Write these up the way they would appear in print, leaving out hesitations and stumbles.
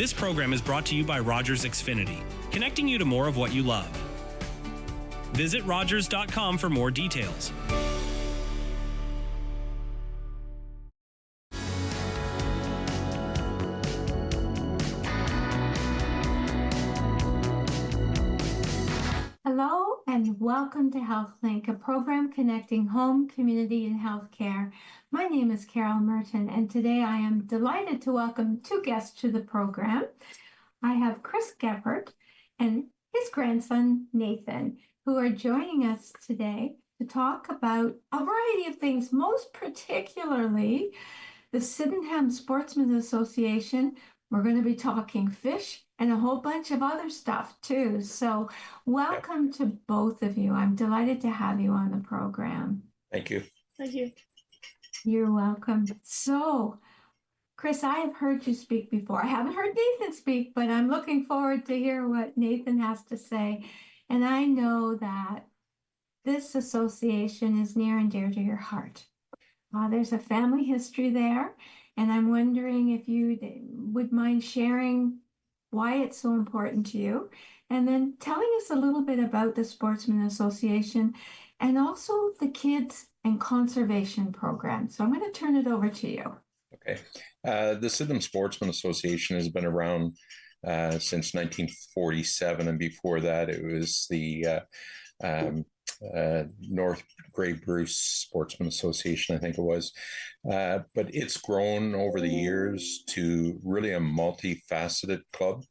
This program is brought to you by Rogers Xfinity, connecting you to more of what you love. Visit Rogers.com for more details. Hello and welcome to HealthLink, a program connecting home, community, and healthcare. My name is Carol Merton, and today I am delighted to welcome two guests to the program. I have Chris Geberdt and his grandson, Nathan, who are joining us today to talk about a variety of things, most particularly the Sydenham Sportsmen Association. We're going to be talking fish and a whole bunch of other stuff too. So welcome to both of you. I'm delighted to have you on the program. Thank you. Thank you. You're welcome. So, Chris, I have heard you speak before. I haven't heard Nathan speak, but I'm looking forward to hear what Nathan has to say. And I know that this association is near and dear to your heart. There's a family history there, and I'm wondering if you would mind sharing why it's so important to you, and then telling us a little bit about the Sportsmen Association and also the Kids and Conservation Program. So I'm going to turn it over to you. Okay. The Sydenham Sportsmen Association has been around since 1947, and before that it was the North Grey Bruce Sportsman Association, I think it was. But it's grown over the years to really a multifaceted club.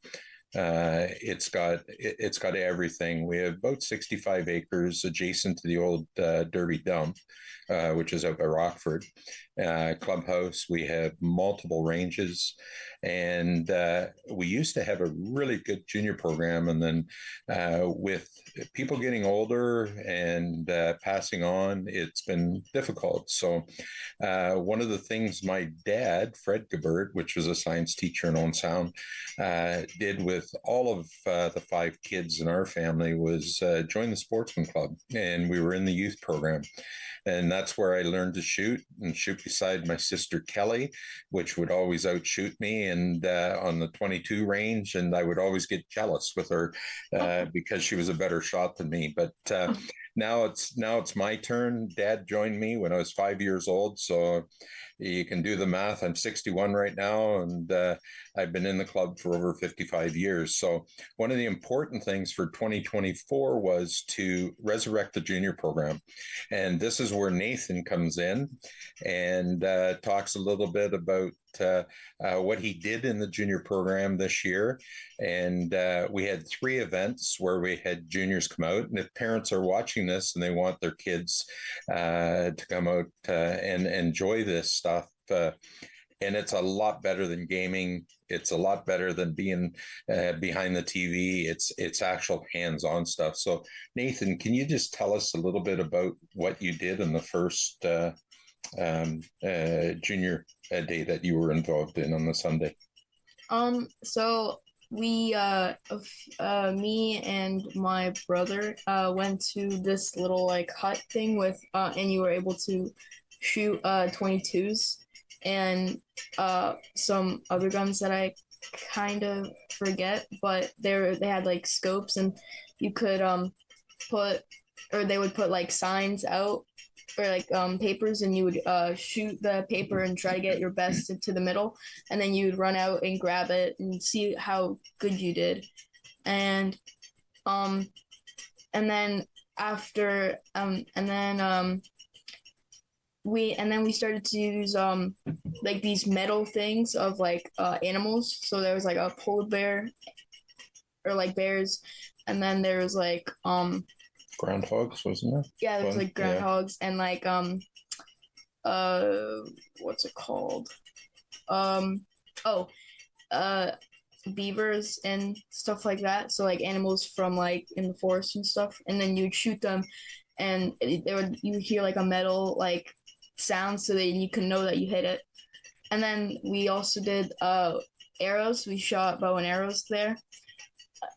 It's got everything. We have about 65 acres adjacent to the old Derby Dump, which is out by Rockford. Clubhouse. We have multiple ranges, and we used to have a really good junior program, and then with people getting older and passing on, it's been difficult. So one of the things my dad, Fred Geberdt, which was a science teacher in Owen Sound, did with all of the 5 kids in our family was join the sportsman club, and we were in the youth program. And that's where I learned to shoot beside my sister Kelly, which would always outshoot me and on the 22 range. And I would always get jealous with her because she was a better shot than me. But now it's my turn. Dad joined me when I was 5 years old. So you can do the math. I'm 61 right now, and I've been in the club for over 55 years. So one of the important things for 2024 was to resurrect the junior program. And this is where Nathan comes in and talks a little bit about what he did in the junior program this year. And we had 3 events where we had juniors come out. And if parents are watching this and they want their kids to come out and enjoy this stuff, and it's a lot better than gaming. It's a lot better than being behind the TV. It's actual hands-on stuff. So Nathan, can you just tell us a little bit about what you did in the first junior day that you were involved in on the Sunday? So we, me and my brother, went to this little like hut thing with, and you were able to shoot 22s and some other guns that I kind of forget, but they had like scopes, and you could they would put like signs out or like papers, and you would shoot the paper and try to get your best into the middle, and then you would run out and grab it and see how good you did. And then after we started to use like these metal things of like animals. So there was like a polar bear or like bears, and then there was like groundhogs, wasn't there? Yeah, there was like groundhogs, yeah. And like what's it called? Beavers and stuff like that. So like animals from like in the forest and stuff, and then you'd shoot them, and you would hear like a metal like sound, so that you can know that you hit it. And then we also did arrows. We shot bow and arrows there,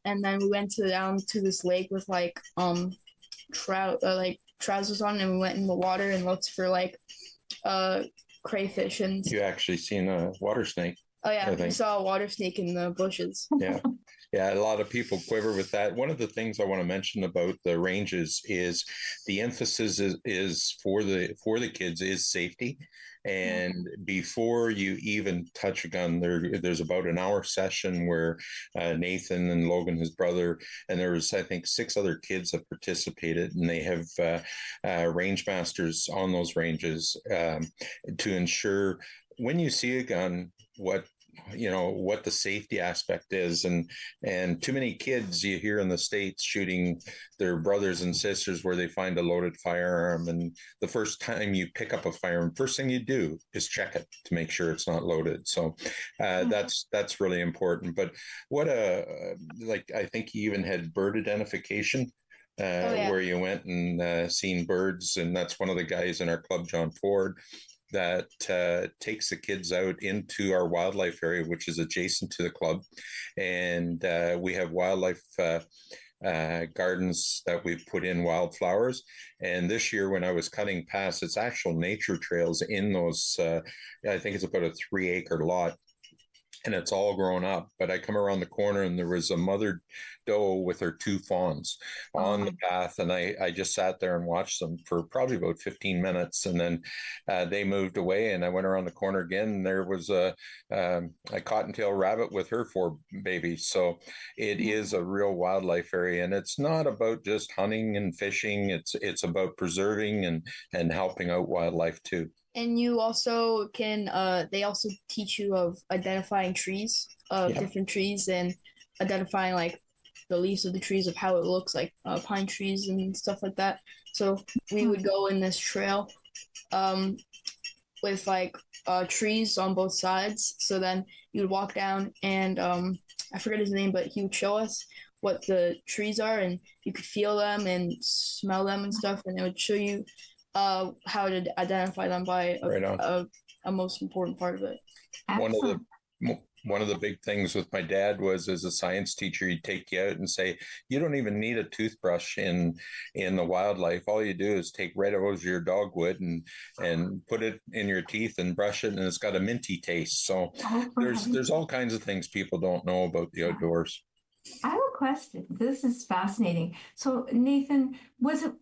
and then we went down to this lake with like trousers on, and we went in the water and looked for like crayfish. And you actually seen a water snake? Oh yeah, I we think. saw a water snake in the bushes. Yeah. Yeah, a lot of people quiver with that. One of the things I want to mention about the ranges is the emphasis is for the kids is safety. And before you even touch a gun, there's about an hour session where Nathan and Logan, his brother, and there was, I think, 6 other kids that participated, and they have range masters on those ranges to ensure when you see a gun, what the safety aspect is. And too many kids you hear in the States shooting their brothers and sisters where they find a loaded firearm, and the first time you pick up a firearm, first thing you do is check it to make sure it's not loaded. So that's really important. But what I think you even had bird identification where you went and seen birds, and that's one of the guys in our club, John Ford, that takes the kids out into our wildlife area, which is adjacent to the club. And we have wildlife gardens that we've put in wildflowers. And this year, when I was cutting past, it's actual nature trails in those, I think it's about a 3-acre lot. And it's all grown up. But I come around the corner and there was a mother doe with her 2 fawns on the path. And I just sat there and watched them for probably about 15 minutes. And then they moved away, and I went around the corner again, and there was a cottontail rabbit with her 4 babies. So it is a real wildlife area. And it's not about just hunting and fishing. It's about preserving and helping out wildlife too. And you also can, they also teach you of identifying trees, different trees, and identifying like the leaves of the trees, of how it looks like pine trees and stuff like that. So we would go in this trail with like trees on both sides. So then you would walk down, and I forget his name, but he would show us what the trees are, and you could feel them and smell them and stuff, and it would show you how to identify them by a most important part of it. Excellent. One of the big things with my dad was, as a science teacher, he'd take you out and say, you don't even need a toothbrush in the wildlife. All you do is take red osier dogwood and put it in your teeth and brush it, and it's got a minty taste. So there's all kinds of things people don't know about the outdoors. I have a question. This is fascinating. So, Nathan, was it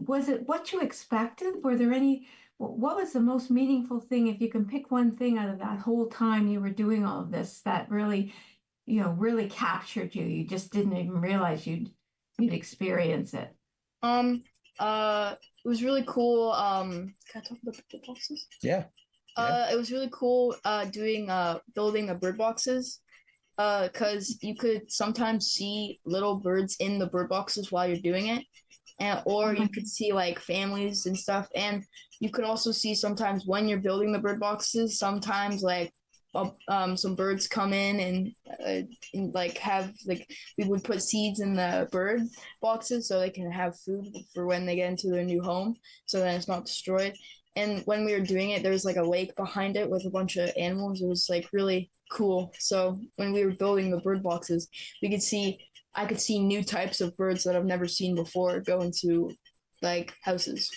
what you expected? What was the most meaningful thing, if you can pick one thing out of that whole time you were doing all of this, that really, really captured you? You just didn't even realize you'd experience it. It was really cool. Can I talk about the bird boxes? Yeah. It was really cool building a bird boxes. Because you could sometimes see little birds in the bird boxes while you're doing it, or you could see like families and stuff, and you could also see sometimes when you're building the bird boxes, sometimes like some birds come in and like have like we would put seeds in the bird boxes so they can have food for when they get into their new home, so then it's not destroyed. And when we were doing it, there was like a lake behind it with a bunch of animals. It was like really cool. So when we were building the bird boxes, I could see new types of birds that I've never seen before go into like houses.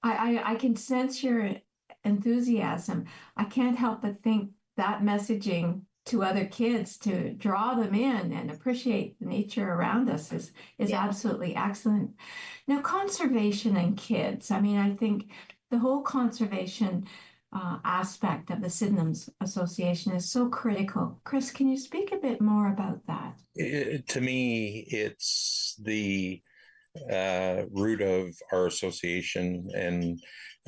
I can sense your enthusiasm. I can't help but think that messaging to other kids to draw them in and appreciate the nature around us is absolutely excellent. Now, conservation and kids. I mean, I think the whole conservation aspect of the Sydenham Association is so critical. Chris, can you speak a bit more about that? To me, it's the root of our association. And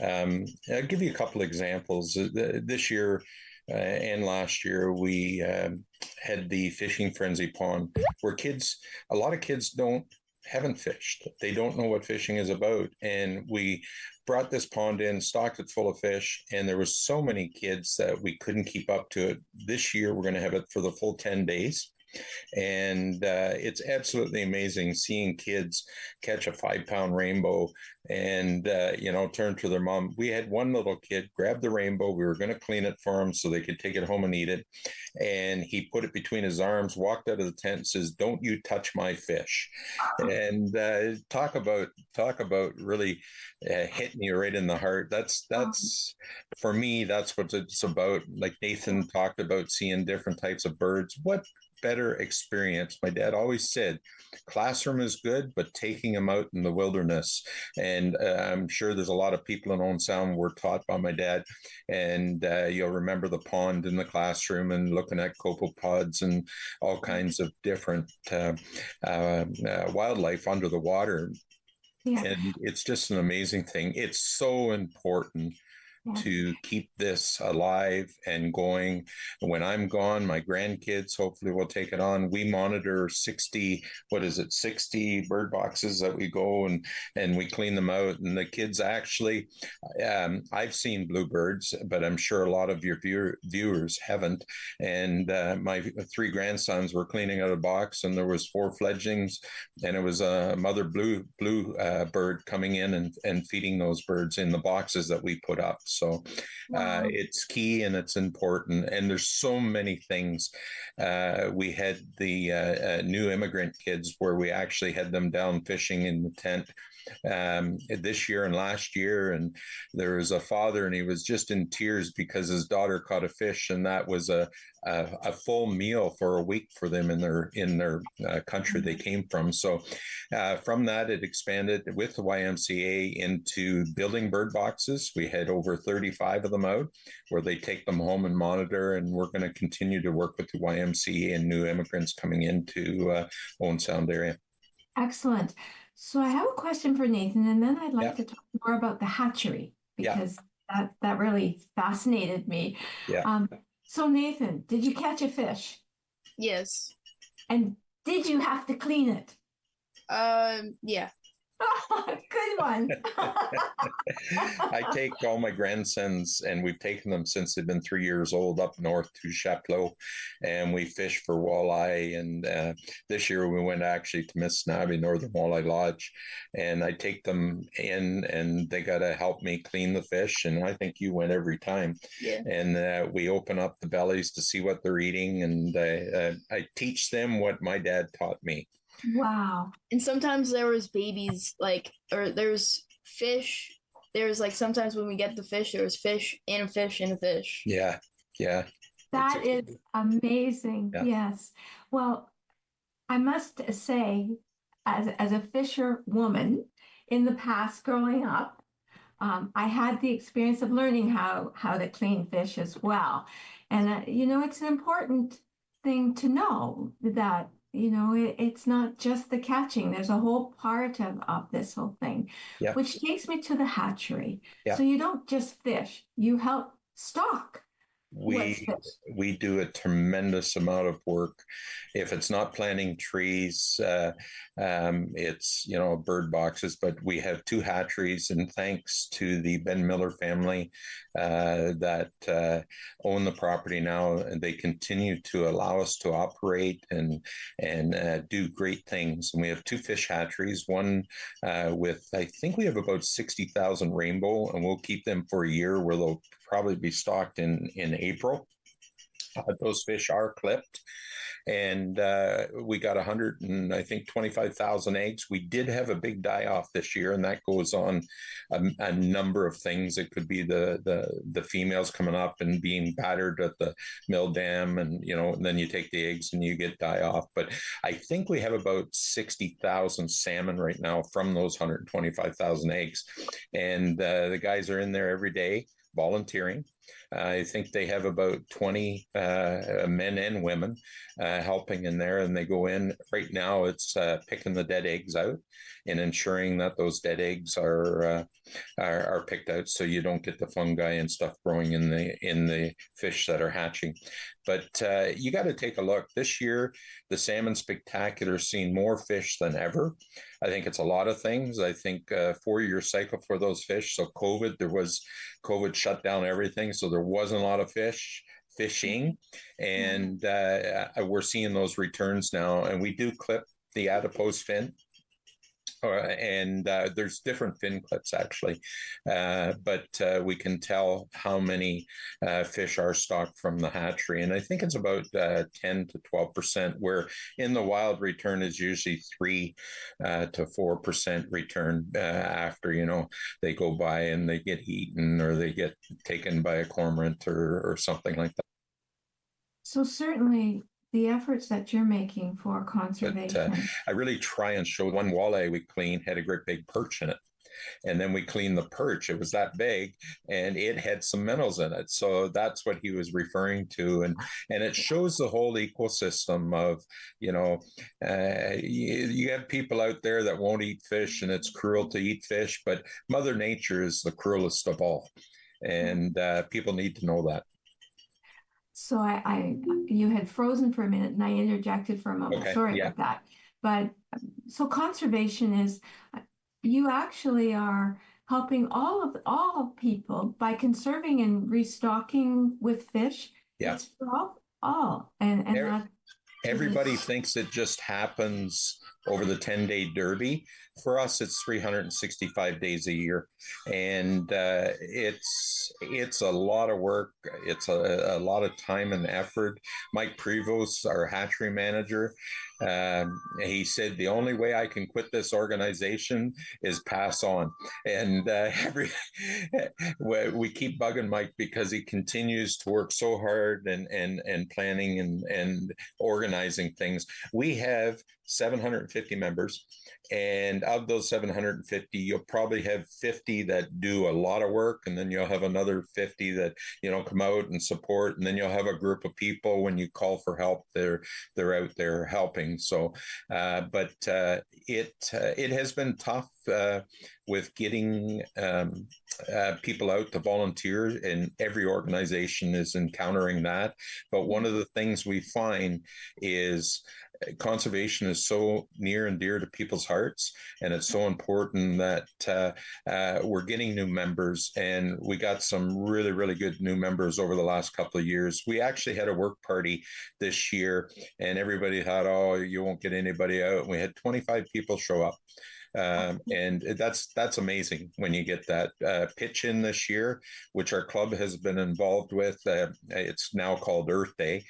I'll give you a couple examples. This year and last year, we had the fishing frenzy pond where a lot of kids haven't fished. They don't know what fishing is about. And we brought this pond in, stocked it full of fish, and there was so many kids that we couldn't keep up to it. This year, we're going to have it for the full 10 days. And it's absolutely amazing seeing kids catch a 5-pound rainbow and, turn to their mom. We had one little kid grab the rainbow. We were going to clean it for him so they could take it home and eat it. And he put it between his arms, walked out of the tent and says, "Don't you touch my fish." And talk about really hitting you right in the heart. That's for me, that's what it's about. Like Nathan talked about, seeing different types of birds. What better experience? My dad always said, classroom is good, but taking them out in the wilderness. And I'm sure there's a lot of people in Owen Sound were taught by my dad. And you'll remember the pond in the classroom and looking at copepods and all kinds of different wildlife under the water. Yeah. And it's just an amazing thing. It's so important to keep this alive and going. When I'm gone, my grandkids hopefully will take it on. We monitor 60 bird boxes that we go and we clean them out. And the kids actually, I've seen bluebirds, but I'm sure a lot of your viewers haven't. And my 3 grandsons were cleaning out a box, and there was 4 fledglings, and it was a mother blue bird coming in and feeding those birds in the boxes that we put up. So it's key and it's important. And there's so many things. We had the new immigrant kids where we actually had them down fishing in the tent this year and last year, and there was a father and he was just in tears because his daughter caught a fish, and that was a full meal for a week for them in their country they came from. So from that, it expanded with the YMCA into building bird boxes. We had over 35 of them out where they take them home and monitor, and we're going to continue to work with the YMCA and new immigrants coming into Owen Sound area. Excellent. So I have a question for Nathan, and then I'd like to talk more about the hatchery, because that really fascinated me. So Nathan, did you catch a fish? Yes. And did you have to clean it? Yeah. Good one. I take all my grandsons, and we've taken them since they've been 3 years old up north to Chapleau, and we fish for walleye. And this year we went actually to Miss Snabby Northern Walleye Lodge, and I take them in, and they got to help me clean the fish. And I think you went every time. Yeah. And we open up the bellies to see what they're eating, and I teach them what my dad taught me. Wow. And sometimes there was babies, or there's fish. There's sometimes when we get the fish, there was fish and a fish and a fish. Yeah. That is amazing. Yeah. Yes. Well, I must say, as a fisher woman in the past growing up, I had the experience of learning how to clean fish as well. And, it's an important thing to know that it's not just the catching. There's a whole part of this whole thing, which takes me to the hatchery. So you don't just fish, you help stock. We do a tremendous amount of work. If it's not planting trees, it's bird boxes. But we have 2 hatcheries, and thanks to the Ben Miller family that own the property now, and they continue to allow us to operate and do great things. And we have 2 fish hatcheries. One with, I think we have about 60,000 rainbow, and we'll keep them for a year, where they'll probably be stocked in April. Those fish are clipped, and we got 25,000 eggs. We did have a big die-off this year, and that goes on a number of things. It could be the females coming up and being battered at the mill dam, and and then you take the eggs and you get die-off. But I think we have about 60,000 salmon right now from those 125,000 eggs, and the guys are in there every day volunteering. I think they have about 20 men and women helping in there, and they go in. Right now, it's picking the dead eggs out and ensuring that those dead eggs are picked out, so you don't get the fungi and stuff growing in the fish that are hatching. But you got to take a look. This year, the Salmon Spectacular has seen more fish than ever. I think it's a lot of things. I think 4-year cycle for those fish. So COVID shut down everything. So there wasn't a lot of fish. fishing, and we're seeing those returns now. And we do clip the adipose fin. And there's different fin clips actually, but we can tell how many fish are stocked from the hatchery, and I think it's about 10 to 12%. Where in the wild, return is usually 3 to 4% return after they go by and they get eaten or they get taken by a cormorant or something like that. So certainly the efforts that you're making for conservation. But I really try and show. One walleye we cleaned had a great big perch in it. And then we cleaned the perch. It was that big and it had some minnows in it. So that's what he was referring to. And it shows the whole ecosystem of, you have people out there that won't eat fish and it's cruel to eat fish, but Mother Nature is the cruelest of all. And people need to know that. So you had frozen for a minute and I interjected for a moment. Okay, Sorry yeah. about that. But so conservation is, you actually are helping all people by conserving and restocking with fish. Yeah. It's for all. And that everybody thinks it just happens over the 10-day derby. For us, it's 365 days a year. And it's a lot of work. It's a lot of time and effort. Mike Prevost, our hatchery manager, he said, the only way I can quit this organization is pass on. And we keep bugging Mike because he continues to work so hard and planning and organizing things. We have 750 members. And of those 750, you'll probably have 50 that do a lot of work. And then you'll have another 50 that, come out and support. And then you'll have a group of people when you call for help, they're out there helping. So, but it has been tough with getting people out to volunteer, and every organization is encountering that. But one of the things we find is conservation is so near and dear to people's hearts, and it's so important that we're getting new members, and we got some really, really good new members over the last couple of years. We actually had a work party this year, and everybody thought, oh, you won't get anybody out. And we had 25 people show up. And that's amazing when you get that pitch in this year, which our club has been involved with. It's now called Earth Day.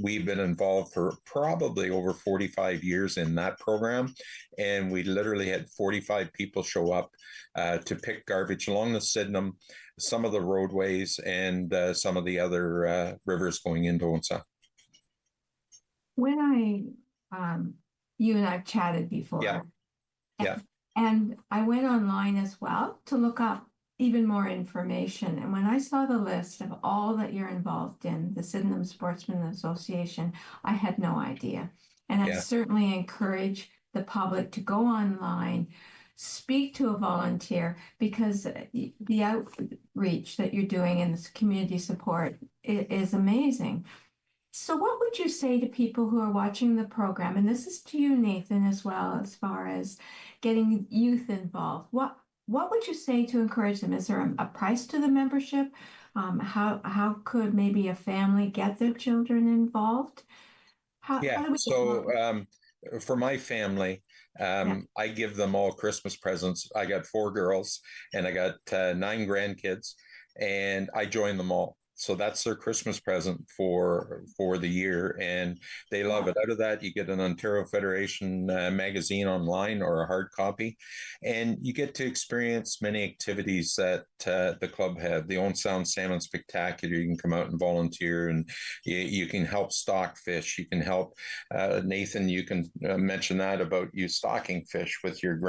We've been involved for probably over 45 years in that program. And we literally had 45 people show up to pick garbage along the Sydenham, some of the roadways, and some of the other rivers going into Onsa. When you and I've chatted before. Yeah. And I went online as well to look up even more information. And when I saw the list of all that you're involved in, the Sydenham Sportsmen Association, I had no idea. And I certainly encourage the public to go online, speak to a volunteer, because the outreach that you're doing in this community support is amazing. So what would you say to people who are watching the program? And this is to you, Nathan, as well, as far as getting youth involved. What would you say to encourage them? Is there a price to the membership? How could maybe a family get their children involved? For my family, I give them all Christmas presents. I got 4 girls and I got 9 grandkids, and I join them all. So that's their Christmas present for the year, and they love it. Out of that, you get an Ontario Federation magazine online or a hard copy, and you get to experience many activities that the club have. The Owen Sound Salmon Spectacular, you can come out and volunteer, and you can help stock fish. You can help, Nathan, you can mention that about you stocking fish with your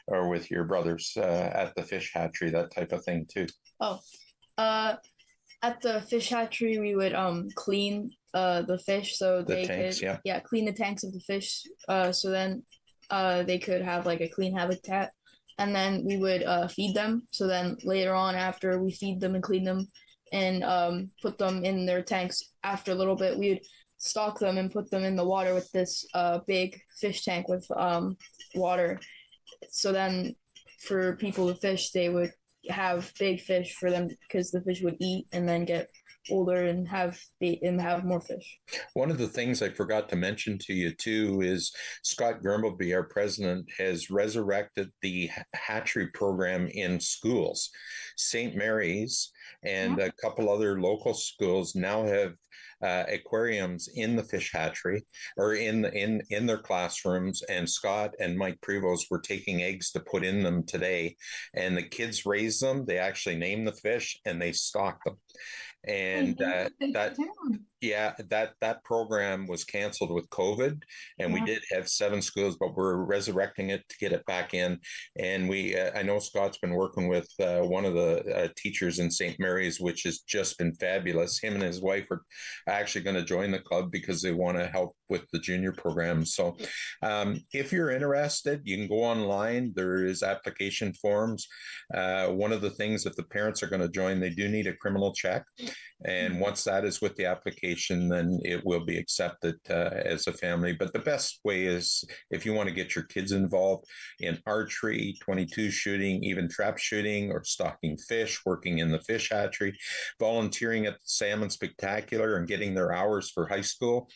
or with your brothers at the fish hatchery, that type of thing too. At the fish hatchery, we would clean the fish so they tanks, could clean the tanks of the fish so then they could have like a clean habitat, and then we would feed them. So then later on, after we feed them and clean them and put them in their tanks, after a little bit we would stock them and put them in the water with this big fish tank with water. So then for people to fish, they would have big fish for them because the fish would eat and then get older and have more fish. One of the things I forgot to mention to you too is Scott Grimbleby, our president, has resurrected the hatchery program in schools. St. Mary's and a couple other local schools now have aquariums in the fish hatchery or in their classrooms, and Scott and Mike Prevost were taking eggs to put in them today, and the kids raise them. They actually name the fish and they stock them. And that program was canceled with COVID, and we did have 7 schools, but we're resurrecting it to get it back in. And I know Scott's been working with one of the teachers in St. Mary's, which has just been fabulous. Him and his wife are actually going to join the club because they want to help with the junior program. So if you're interested, you can go online. There is application forms. One of the things, if the parents are going to join, they do need a criminal check. And once that is with the application, then it will be accepted as a family. But the best way is if you want to get your kids involved in archery, 22 shooting, even trap shooting, or stocking fish, working in the fish hatchery, volunteering at the Salmon Spectacular and getting their hours for high school.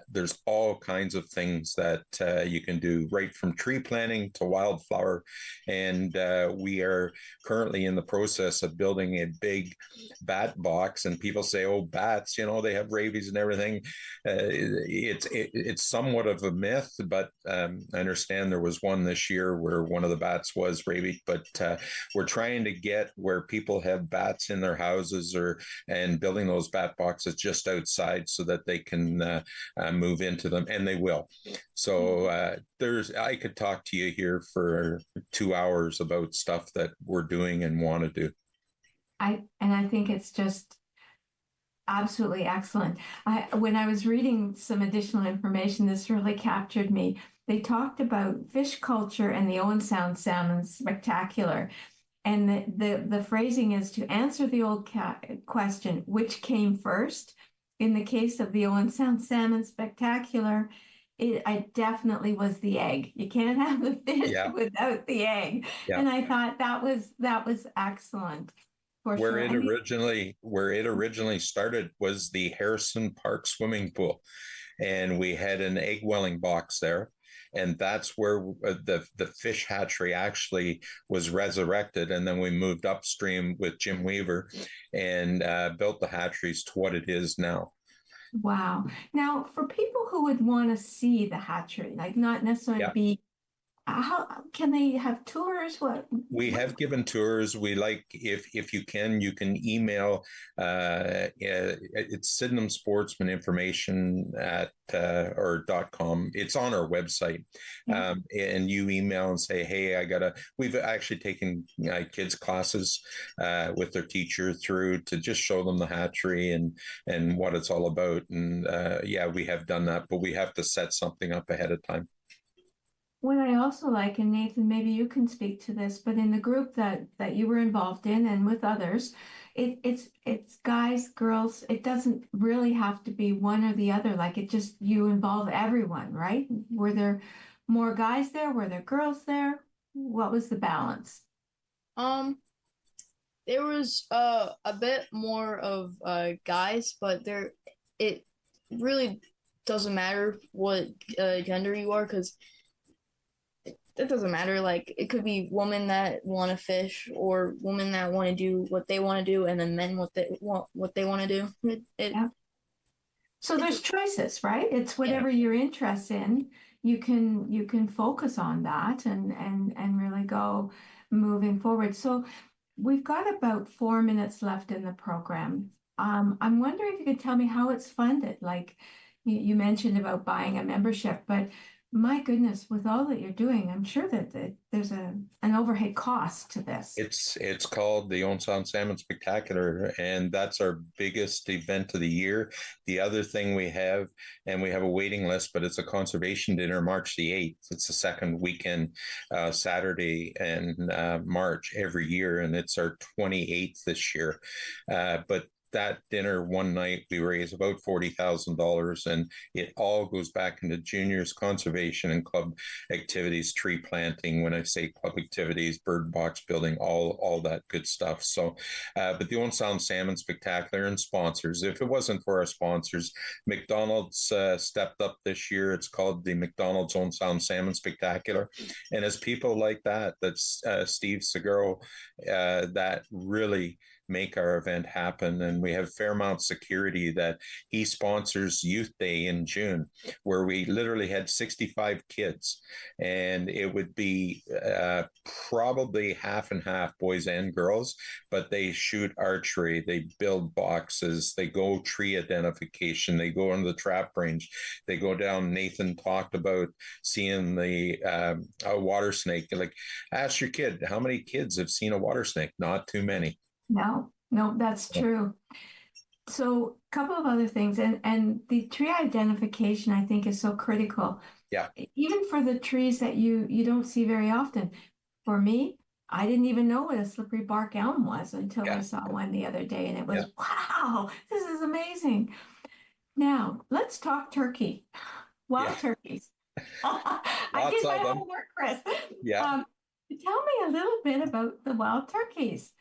There's all kinds of things that you can do, right from tree planting to wildflower. And we are currently in the process of building a big bat box. And people say, oh, bats, they have rabies and everything. It's somewhat of a myth, but I understand there was one this year where one of the bats was rabied. But we're trying to get where people have bats in their houses and building those bat boxes just outside so that they can move into them, and they will. So I could talk to you here for 2 hours about stuff that we're doing and want to do. I think it's just absolutely excellent. When I was reading some additional information, this really captured me. They talked about fish culture and the Owen Sound Salmon Spectacular. And the phrasing is to answer the old question, which came first? In the case of the Owen Sound Salmon Spectacular, I definitely was the egg. You can't have the fish without the egg. Yeah. And I thought that was excellent. Where it originally started was the Harrison Park swimming pool, and we had an egg welling box there, and that's where the fish hatchery actually was resurrected. And then we moved upstream with Jim Weaver and built the hatcheries to what it is now. Wow! Now, for people who would want to see the hatchery, like not necessarily be. How can they have tours? We have given tours. We like if you can email. It's Sydenham Sportsmen Information at .com. It's on our website, and you email and say, "Hey, We've actually taken kids classes with their teacher through to just show them the hatchery and what it's all about. And we have done that, but we have to set something up ahead of time. What I also like, and Nathan, maybe you can speak to this, but in the group that you were involved in and with others, it's guys, girls. It doesn't really have to be one or the other. Like you involve everyone, right? Were there more guys there? Were there girls there? What was the balance? There was a bit more of guys, but it really doesn't matter what gender you are, because it doesn't matter. Like, it could be women that want to fish or women that want to do what they want to do, and then men what they want to do. So there's choices, right? It's whatever you're interested in. You can focus on that and really go moving forward. So we've got about 4 minutes left in the program. I'm wondering if you could tell me how it's funded. Like you mentioned about buying a membership, but my goodness, with all that you're doing, I'm sure that there's an overhead cost to this. It's called the Owen Sound Salmon Spectacular, and that's our biggest event of the year. The other thing we have a waiting list, but it's a conservation dinner March the 8th. It's the second weekend, Saturday in March every year, and it's our 28th this year. But that dinner one night, we raise about $40,000, and it all goes back into juniors conservation and club activities, tree planting. When I say club activities, bird box building, all that good stuff. So, but the Owen Sound Salmon Spectacular and sponsors. If it wasn't for our sponsors, McDonald's stepped up this year. It's called the McDonald's Owen Sound Salmon Spectacular, and as people like that's Steve Seguro, that really make our event happen. And we have Fairmount Security that he sponsors Youth Day in June, where we literally had 65 kids, and it would be probably half and half, boys and girls, but they shoot archery, they build boxes, they go tree identification, they go on the trap range, they go down. Nathan talked about seeing the a water snake. Like, ask your kid, how many kids have seen a water snake? Not too many. No, that's true. So a couple of other things, and the tree identification, I think, is so critical. Yeah. Even for the trees that you don't see very often. For me, I didn't even know what a slippery bark elm was until I saw one the other day, and it was, wow, this is amazing. Now, let's talk turkey. Wild turkeys. I did my homework, Chris. Yeah. Tell me a little bit about the wild turkeys.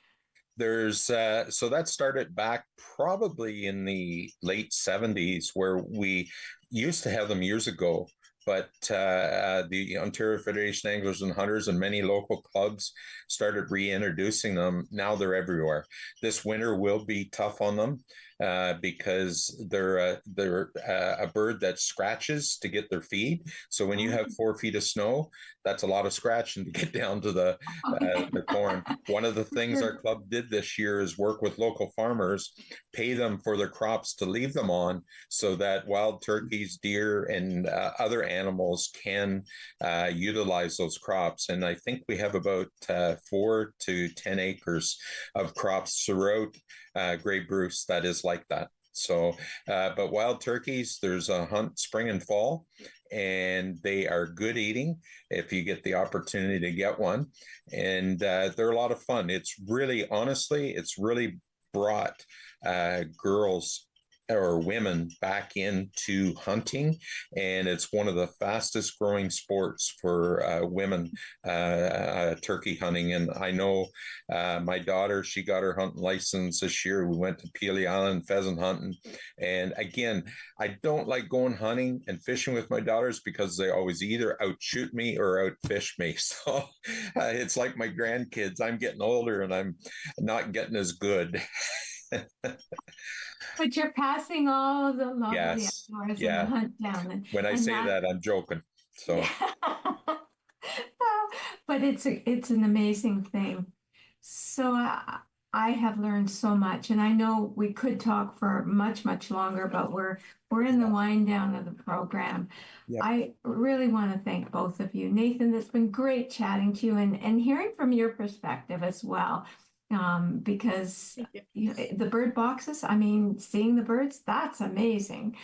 There's so that started back probably in the late 70s, where we used to have them years ago, but the Ontario Federation of Anglers and Hunters and many local clubs started reintroducing them. Now they're everywhere. This winter will be tough on them because they're a bird that scratches to get their feed. So when you have 4 feet of snow, that's a lot of scratching to get down to the corn. One of the things our club did this year is work with local farmers, pay them for their crops to leave them on, so that wild turkeys, deer, and other animals can utilize those crops. And I think we have about 4 to 10 acres of crops throughout Grey Bruce that is like that. So, but wild turkeys, there's a hunt spring and fall, and they are good eating if you get the opportunity to get one. And they're a lot of fun. It's really, honestly, it's really brought girls or women back into hunting, and it's one of the fastest growing sports for women, turkey hunting. And I know my daughter, she got her hunting license this year. We went to Peely Island pheasant hunting, and again, I don't like going hunting and fishing with my daughters because they always either outshoot me or outfish me. So it's like my grandkids. I'm getting older and I'm not getting as good. But you're passing all the love of the outdoors and the hunt down. When I say that, I'm joking. So, but it's an amazing thing. So I have learned so much, and I know we could talk for much longer, but we're in the wind down of the program. Yep. I really want to thank both of you, Nathan. It's been great chatting to you and hearing from your perspective as well. Because the bird boxes, I mean, seeing the birds, that's amazing.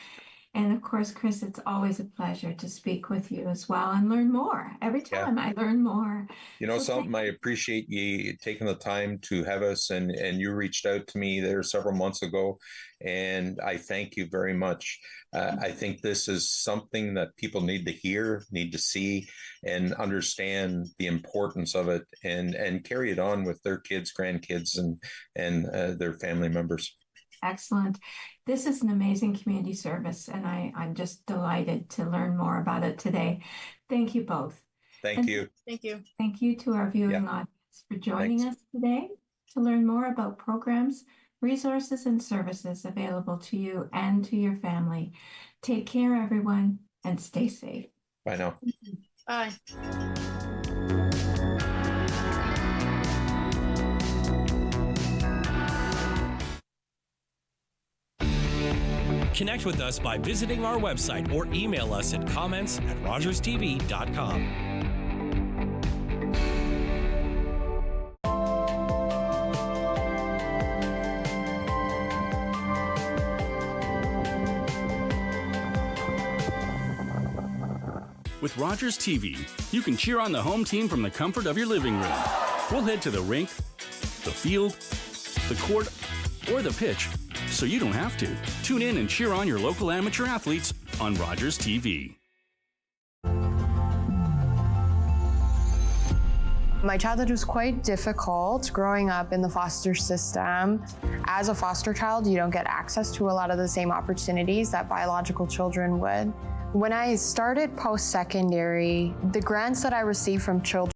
And of course, Chris, it's always a pleasure to speak with you as well and learn more. Every time I learn more. You know, something, I appreciate you taking the time to have us, and you reached out to me there several months ago, and I thank you very much. I think this is something that people need to hear, need to see, and understand the importance of it, and carry it on with their kids, grandkids, and their family members. Excellent. This is an amazing community service, and I'm just delighted to learn more about it today. Thank you both. Thank you. Thank you. Thank you to our viewing audience for joining us today to learn more about programs, resources, and services available to you and to your family. Take care, everyone, and stay safe. Bye now. Bye. Connect with us by visiting our website or email us at comments@rogerstv.com. With Rogers TV, you can cheer on the home team from the comfort of your living room. We'll head to the rink, the field, the court, or the pitch so you don't have to. Tune in and cheer on your local amateur athletes on Rogers TV. My childhood was quite difficult growing up in the foster system. As a foster child, you don't get access to a lot of the same opportunities that biological children would. When I started post-secondary, the grants that I received from children